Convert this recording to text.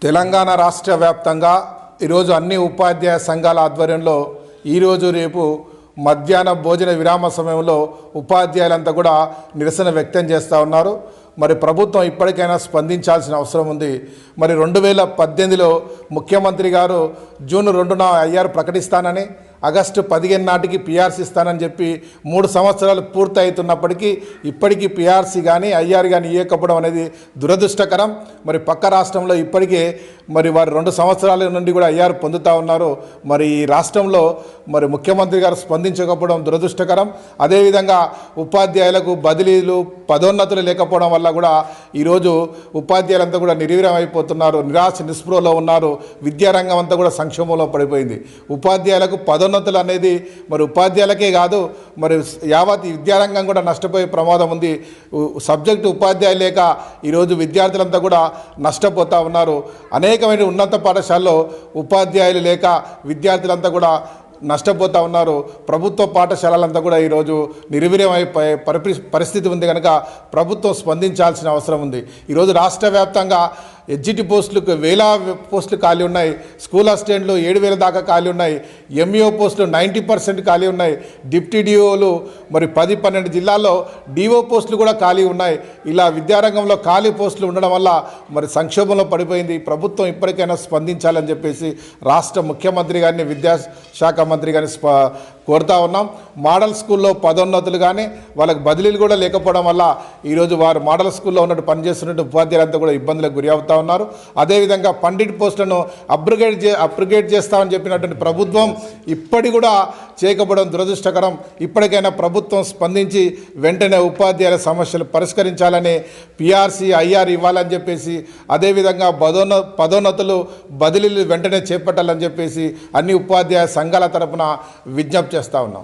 తెలంగాణ రాష్ట్ర వ్యాప్తంగా ఈరోజు అన్ని ఉపాధ్యాయ సంఘాల ఆధ్వర్యంలో ఈరోజు రేపు మధ్యాహ్న భోజన విరామ సమయంలో ఉపాధ్యాయులంతా కూడా నిరసన వ్యక్తం చేస్తూ ఉన్నారు. మరి ప్రభుత్వం ఇప్పటికైనా స్పందించాల్సిన అవసరం ఉంది. మరి 2018లో ముఖ్యమంత్రి గారు జూన్ 2న ఐఆర్ ప్రకటిస్తానని, ఆగస్టు 15 నాటికి పిఆర్సీ ఇస్తానని చెప్పి 3 సంవత్సరాలు పూర్తి అవుతున్నప్పటికీ ఇప్పటికీ పిఆర్సీ కానీ ఐఆర్ కానీ ఇవ్వకపోవడం అనేది దురదృష్టకరం. మరి పక్క రాష్ట్రంలో ఇప్పటికే మరి వారు 2 సంవత్సరాల నుండి కూడా ఐఆర్ పొందుతూ ఉన్నారు. మరి ఈ రాష్ట్రంలో మరి ముఖ్యమంత్రి గారు స్పందించకపోవడం దురదృష్టకరం. అదేవిధంగా ఉపాధ్యాయులకు బదిలీలు పదోన్నతులు లేకపోవడం వల్ల కూడా ఈరోజు ఉపాధ్యాయులంతా కూడా నిర్వీర్యం అయిపోతున్నారు, నిరాశ నిస్పృహలో ఉన్నారు. విద్యారంగం అంతా కూడా సంక్షోభంలో పడిపోయింది. ఉపాధ్యాయులకు పదోన్నతులు అనేది మరి ఉపాధ్యాయులకే కాదు, మరి యావత్ విద్యారంగం కూడా నష్టపోయే ప్రమాదం ఉంది. సబ్జెక్టు ఉపాధ్యాయులు లేక ఈరోజు విద్యార్థులంతా కూడా నష్టపోతూ ఉన్నారు. అనేకమైన ఉన్నత పాఠశాలలో ఉపాధ్యాయులు లేక విద్యార్థులంతా కూడా నష్టపోతూ ఉన్నారు. ప్రభుత్వ పాఠశాలలంతా కూడా ఈరోజు నిర్వీర్యమైపోయే పరిస్థితి ఉంది. కనుక ప్రభుత్వం స్పందించాల్సిన అవసరం ఉంది. ఈరోజు రాష్ట్ర వ్యాప్తంగా హెచ్జిటి పోస్టులకు 1000 పోస్టులు ఖాళీ ఉన్నాయి. స్కూల్ అసిస్టెంట్లు 7000 దాకా ఖాళీ ఉన్నాయి. ఎంఈఓ పోస్టులు 90% ఖాళీ ఉన్నాయి. డిప్యూటీ డిఓలు మరి 10-12 జిల్లాల్లో డిఓ పోస్టులు కూడా ఖాళీ ఉన్నాయి. ఇలా విద్యారంగంలో ఖాళీ పోస్టులు ఉండడం వల్ల మరి సంక్షోభంలో పడిపోయింది. ప్రభుత్వం ఇప్పటికైనా స్పందించాలని చెప్పేసి రాష్ట్ర ముఖ్యమంత్రి గారిని, విద్యాశాఖ మంత్రి గారిని కోరుతా ఉన్నాం. మోడల్ స్కూల్లో పదోన్నతులు కానీ వాళ్ళకి బదిలీలు కూడా లేకపోవడం వల్ల ఈరోజు వారు మోడల్ స్కూల్లో ఉన్నట్టు పనిచేస్తున్నట్టు ఉపాధ్యాయులంతా కూడా ఇబ్బందులకు గురి అవుతూ ఉన్నారు. అదేవిధంగా పండిట్ పోస్టులను అప్గ్రేడ్ చేస్తామని చెప్పినటువంటి ప్రభుత్వం ఇప్పటి కూడా చేయకపోవడం దురదృష్టకరం. ఇప్పటికైనా ప్రభుత్వం స్పందించి వెంటనే ఉపాధ్యాయుల సమస్యలు పరిష్కరించాలని, పిఆర్సీ ఐఆర్ ఇవ్వాలని చెప్పేసి, అదేవిధంగా పదోన్నతులు బదిలీలు వెంటనే చేపట్టాలని చెప్పేసి అన్ని ఉపాధ్యాయ సంఘాల తరపున విజ్ఞప్తి చేస్తూ ఉన్నాం.